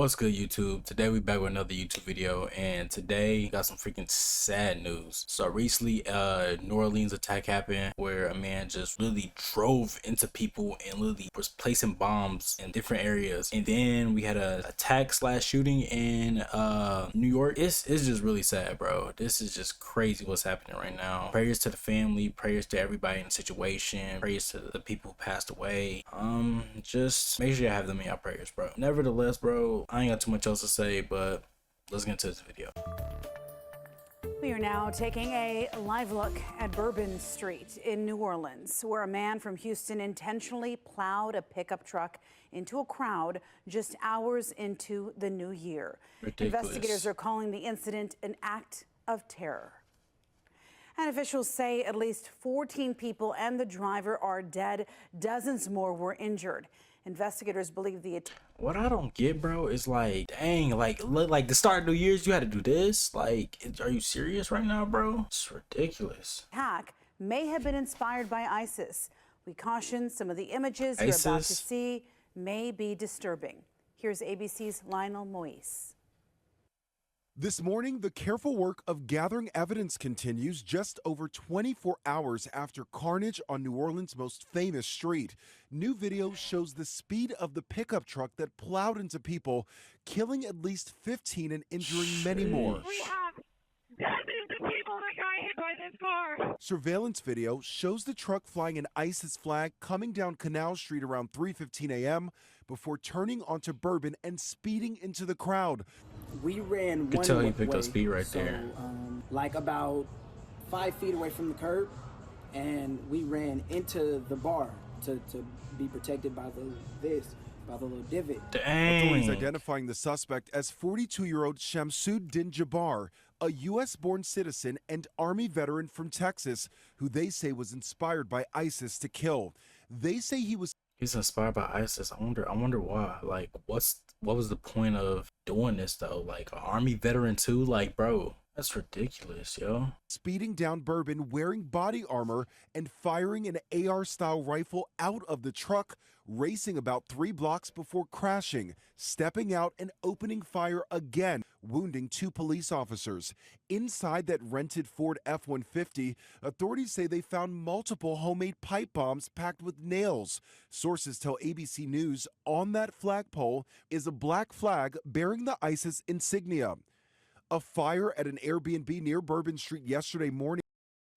What's good, YouTube? Today we back with another YouTube video, and today got some freaking sad news. So recently New Orleans attack happened where a man just really drove into people and literally was placing bombs in different areas. And then we had a attack slash shooting in New York. It's just really sad, bro. This is just crazy what's happening right now. Prayers to the family, prayers to everybody in the situation, prayers to the people who passed away. Just make sure you have them in your prayers, bro. Nevertheless, bro, I ain't got too much else to say, but let's get into this video. We are now taking a live look at Bourbon Street in New Orleans, where a man from Houston intentionally plowed a pickup truck into a crowd just hours into the new year. Ridiculous. Investigators are calling the incident an act of terror. And officials say at least 14 people and the driver are dead. Dozens more were injured. Investigators believe the What I don't get, bro, is like, dang, like the start of New Year's, you had to do this? Like, are you serious right now, bro? It's ridiculous. attack may have been inspired by ISIS. We caution some of the images you're about to see may be disturbing. Here's ABC's Lionel Moise. This morning, the careful work of gathering evidence continues just over 24 hours after carnage on New Orleans' most famous street. New video shows the speed of the pickup truck that plowed into people, killing at least 15 and injuring many more. We have dozens of people that got hit by this car. Surveillance video shows the truck flying an ISIS flag coming down Canal Street around 3:15 a.m. before turning onto Bourbon and speeding into the crowd. We ran You could one tell he way, picked up speed right so, there. Like about 5 feet away from the curb, and we ran into the bar to be protected by the little divot. Authorities Dang. identifying the suspect as 42-year-old Shamsuddin Jabbar, a U.S.-born citizen and Army veteran from Texas, who they say was inspired by ISIS to kill. They say He's inspired by ISIS. I wonder why. Like, what was the point of doing this though? Like, an Army veteran too? Like, bro, that's ridiculous, yo. speeding down Bourbon wearing body armor and firing an AR-style rifle out of the truck, racing about 3 blocks before crashing, stepping out and opening fire again, wounding 2 police officers. Inside that rented Ford F-150, authorities say they found multiple homemade pipe bombs packed with nails. Sources tell ABC News on that flagpole is a black flag bearing the ISIS insignia. A fire at an Airbnb near Bourbon Street yesterday morning.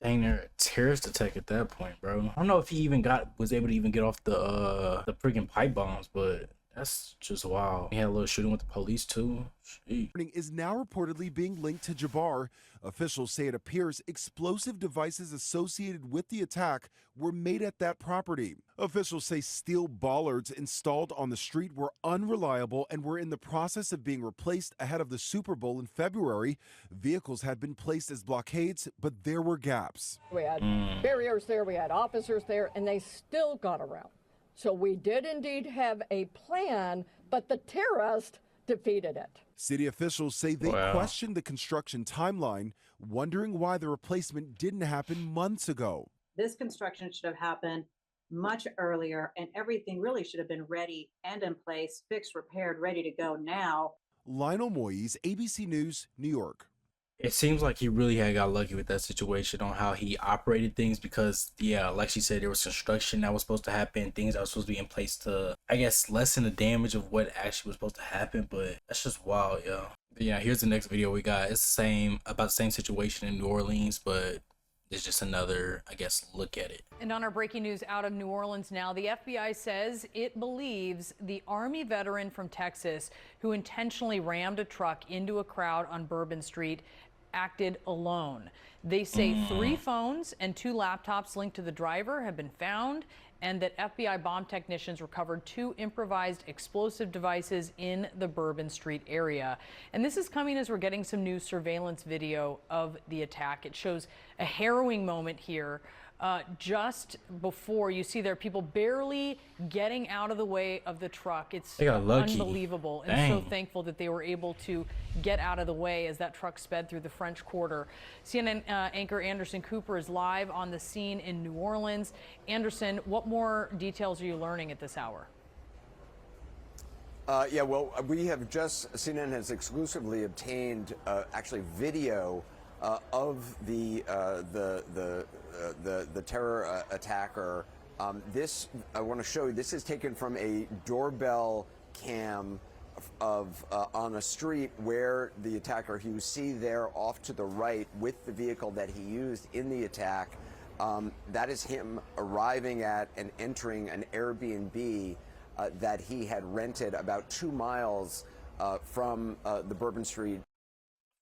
Dang, they're a terrorist attack at that point, bro. I don't know if he even was able to even get off the freaking pipe bombs, but that's just wild. He had a little shooting with the police too. Sheesh. Is now reportedly being linked to Jabbar. Officials say it appears explosive devices associated with the attack were made at that property. Officials say steel bollards installed on the street were unreliable and were in the process of being replaced ahead of the Super Bowl in February. Vehicles had been placed as blockades, but there were gaps. We had barriers there, we had officers there, and they still got around. So we did indeed have a plan, but the terrorists defeated it. City officials say they Wow. questioned the construction timeline, wondering why the replacement didn't happen months ago. This construction should have happened much earlier, and everything really should have been ready and in place, fixed, repaired, ready to go now. Lionel Moise, ABC News, New York. It seems like he really had got lucky with that situation on how he operated things because, yeah, like she said, there was construction that was supposed to happen, things that were supposed to be in place to, I guess, lessen the damage of what actually was supposed to happen, but that's just wild, yo. But yeah, here's the next video we got. It's about the same situation in New Orleans, but it's just another, I guess, look at it. And on our breaking news out of New Orleans now, the FBI says it believes the Army veteran from Texas who intentionally rammed a truck into a crowd on Bourbon Street acted alone. They say 3 phones and 2 laptops linked to the driver have been found, and that FBI bomb technicians recovered 2 improvised explosive devices in the Bourbon Street area. And this is coming as we're getting some new surveillance video of the attack. It shows a harrowing moment here. Just before you see there are people barely getting out of the way of the truck. It's They got lucky. unbelievable, and Dang. so thankful that they were able to get out of the way as that truck sped through the French Quarter. CNN anchor Anderson Cooper is live on the scene in New Orleans. Anderson, what more details are you learning at this hour? Yeah, well, we have CNN has exclusively obtained actually video of the terror attacker. This I want to show you. This is taken from a doorbell cam of on a street where the attacker, you see there off to the right with the vehicle that he used in the attack. That is him arriving at and entering an Airbnb that he had rented about 2 miles from the Bourbon Street.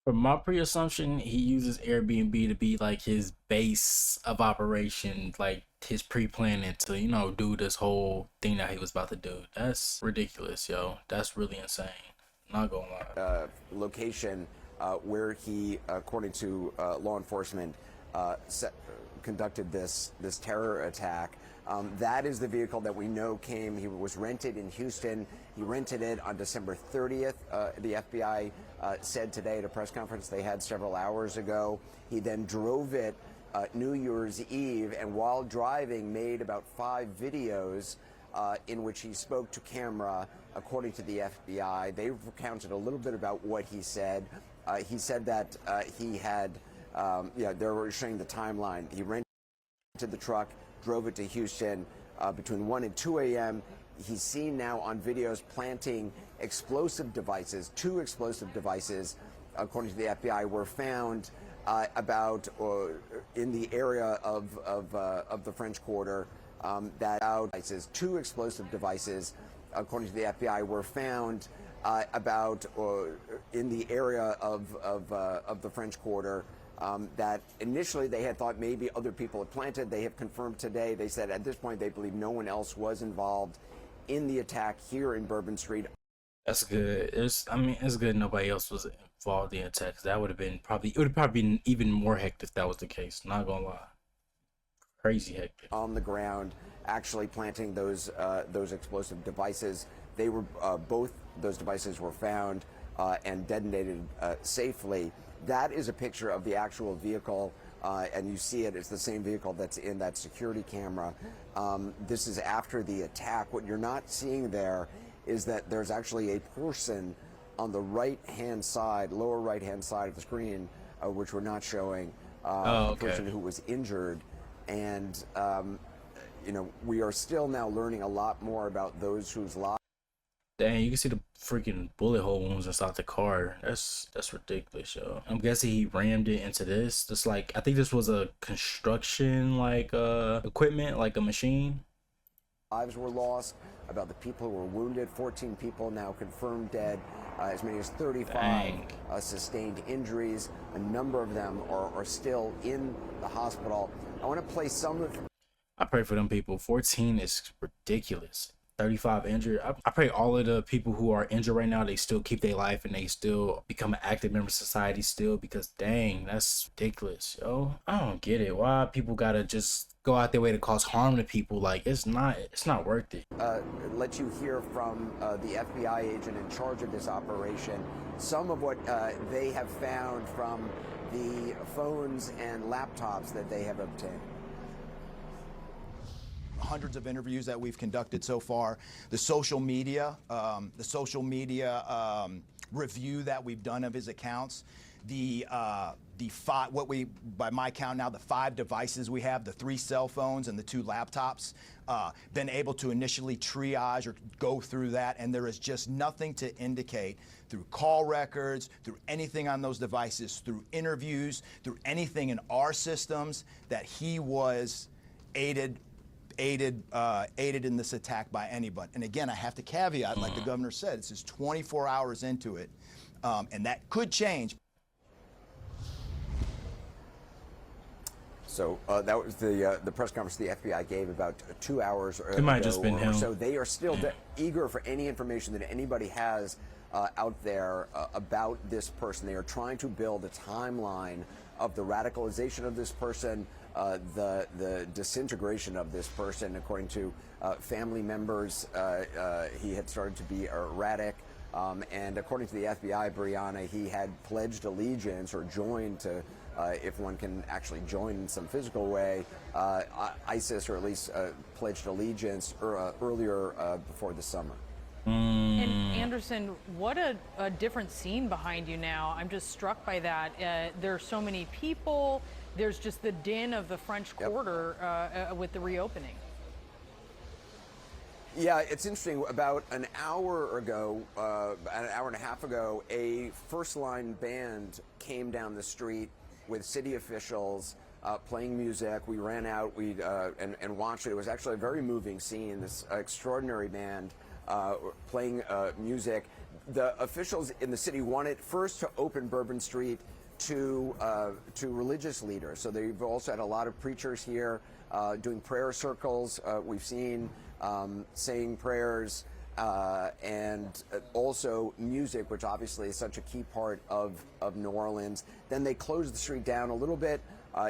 For my pre-assumption, he uses Airbnb to be like his base of operation, like his pre-planning to, you know, do this whole thing that he was about to do. That's ridiculous, yo. That's really insane. Not gonna lie. Location where he, according to law enforcement, conducted this terror attack. That is the vehicle that we know came. He was rented in Houston. He rented it on December 30th. The FBI said today at a press conference they had several hours ago. He then drove it New Year's Eve, and while driving made about 5 videos in which he spoke to camera, according to the FBI. They recounted a little bit about what he said. He said that he had, they were showing the timeline. He rented the truck, drove it to Houston between 1 and 2 a.m. He's seen now on videos planting explosive devices. 2 explosive devices, according to the FBI, were found in the area of the French Quarter. Devices, 2 explosive devices, according to the FBI, were found in the area of the French Quarter. That initially they had thought maybe other people had planted. They have confirmed today. They said at this point they believe no one else was involved in the attack here in Bourbon Street. That's good. It's good nobody else was involved in the attack. That would have been been even more hectic if that was the case. Not gonna lie. Crazy hectic. On the ground, actually planting those explosive devices. They were both those devices were found and detonated safely. That is a picture of the actual vehicle, and you see it. It's the same vehicle that's in that security camera. This is after the attack. What you're not seeing there is that there's actually a person on the right-hand side, lower right-hand side of the screen, which we're not showing, a person who was injured. And, we are still now learning a lot more about those whose lives. Dang, you can see the freaking bullet hole wounds inside the car. That's ridiculous, yo. I'm guessing he rammed it into this. Just like, I think this was a construction equipment, like a machine. Lives were lost. About the people who were wounded, 14 people now confirmed dead. As many as 35 sustained injuries. A number of them are still in the hospital. I want to play some of. I pray for them people. 14 is ridiculous. 35 injured. I pray all of the people who are injured right now, they still keep their life and they still become an active member of society still, because dang, that's ridiculous, yo. I don't get it. Why people gotta just go out their way to cause harm to people? Like, it's not worth it. Let you hear from the FBI agent in charge of this operation. Some of what they have found from the phones and laptops that they have obtained. Hundreds of interviews that we've conducted so far, the social media review that we've done of his accounts, by my count now, the 5 devices we have, the 3 cell phones and the 2 laptops, been able to initially triage or go through that, and there is just nothing to indicate through call records, through anything on those devices, through interviews, through anything in our systems, that he was aided in this attack by anybody. And again, I have to caveat, like the governor said, this is 24 hours into it, and that could change. So that was the press conference the FBI gave about 2 hours ago. It might have just been him. So they are still eager for any information that anybody has out there about this person. They are trying to build a timeline of the radicalization of this person, the disintegration of this person. According to family members, he had started to be erratic. And according to the FBI, Brianna, he had pledged allegiance or joined to, if one can actually join in some physical way, ISIS, or at least pledged allegiance earlier before the summer. And Anderson, what a different scene behind you now. I'm just struck by that. There are so many people. There's just the din of the French Quarter with the reopening. Yeah, it's interesting. About an hour ago, an hour and a half ago, a First Line band came down the street with city officials playing music. We ran out and watched it. It was actually a very moving scene, this extraordinary band playing music. The officials in the city wanted first to open Bourbon Street to religious leaders. So they've also had a lot of preachers here doing prayer circles. We've seen saying prayers and also music, which obviously is such a key part of New Orleans. Then they closed the street down a little bit.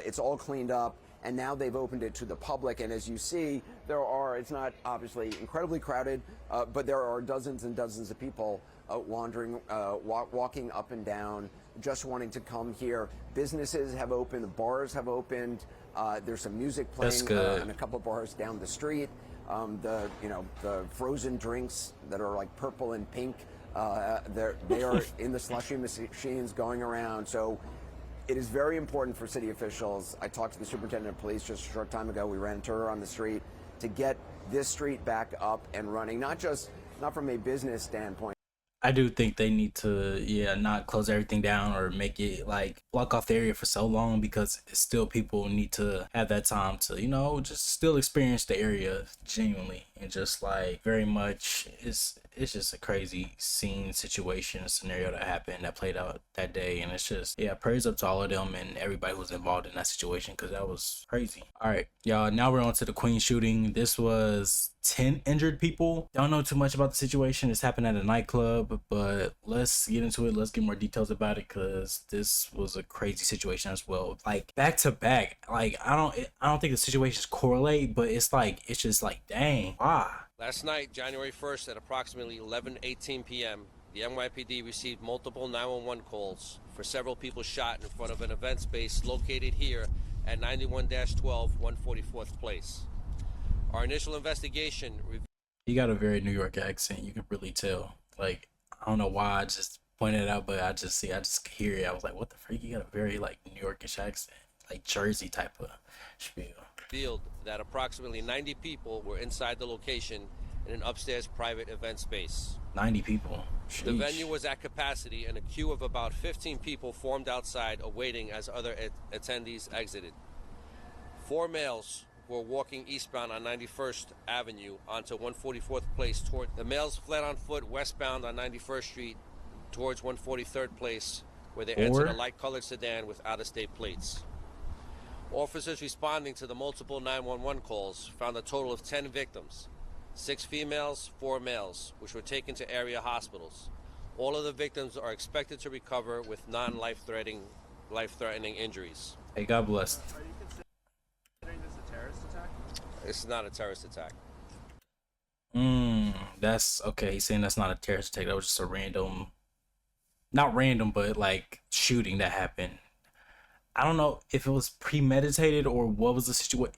It's all cleaned up, and now they've opened it to the public. And as you see, it's not obviously incredibly crowded, but there are dozens and dozens of people wandering, walking up and down, just wanting to come here. Businesses have opened, the bars have opened. There's some music playing in a couple bars down the street. The frozen drinks that are like purple and pink, they are in the slushy machines going around. So it is very important for city officials. I talked to the superintendent of police just a short time ago. We ran into her on the street to get this street back up and running, not from a business standpoint. I do think they need to, not close everything down or make it like block off the area for so long, because still people need to have that time to, just still experience the area genuinely, and just like very much it's just a crazy situation, scenario that happened, that played out that day. And it's just, prayers up to all of them and everybody who was involved in that situation, because that was crazy. All right, y'all, now we're on to the Queen shooting. This was 10 injured people. Don't know too much about the situation. This happened at a nightclub, but let's get into it. Let's get more details about it, because this was a crazy situation as well. Like back to back. Like I don't think the situations correlate, but it's just like, dang, why? Last night, January 1st, at approximately 11:18 p.m., the NYPD received multiple 911 calls for several people shot in front of an event space located here at 91-12 144th Place. Our initial investigation... He got a very New York accent. You can really tell. Like, I don't know why I just pointed it out, but I just hear it. I was like, what the freak? He got a very, like, New Yorkish accent. Like, Jersey type of spiel. Revealed that approximately 90 people were inside the location in an upstairs private event space. 90 people. Sheesh. The venue was at capacity, and a queue of about 15 people formed outside awaiting as other attendees exited. 4 males were walking eastbound on 91st Avenue onto 144th Place. The males fled on foot westbound on 91st Street towards 143rd Place, where they entered a light-colored sedan with out-of-state plates. Officers responding to the multiple 911 calls found a total of 10 victims, 6 females, 4 males, which were taken to area hospitals. All of the victims are expected to recover with non-life-threatening injuries. Hey, God bless. Are you considering this a terrorist attack? It's not a terrorist attack. That's okay. He's saying that's not a terrorist attack. That was just a not random, but like shooting that happened. I don't know if it was premeditated or what was the situation.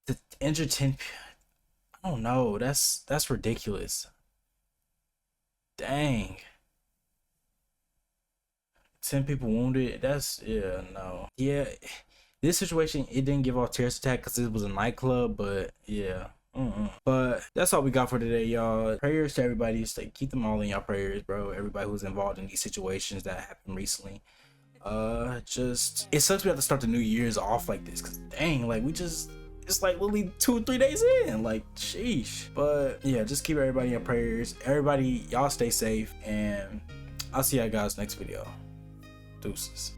The injured 10, I don't know. That's ridiculous. Dang. 10 people wounded. No. Yeah, this situation, it didn't give off terrorist attack because it was a nightclub, but yeah. But that's all we got for today, y'all. Prayers to everybody. Keep them all in y'all prayers, bro. Everybody who's involved in these situations that happened recently. It sucks we have to start the New Year's off like this, because dang, like it's like literally 2 or 3 days in, like sheesh. But yeah, just keep everybody in your prayers. Everybody, y'all stay safe, and I'll see y'all guys next video. Deuces.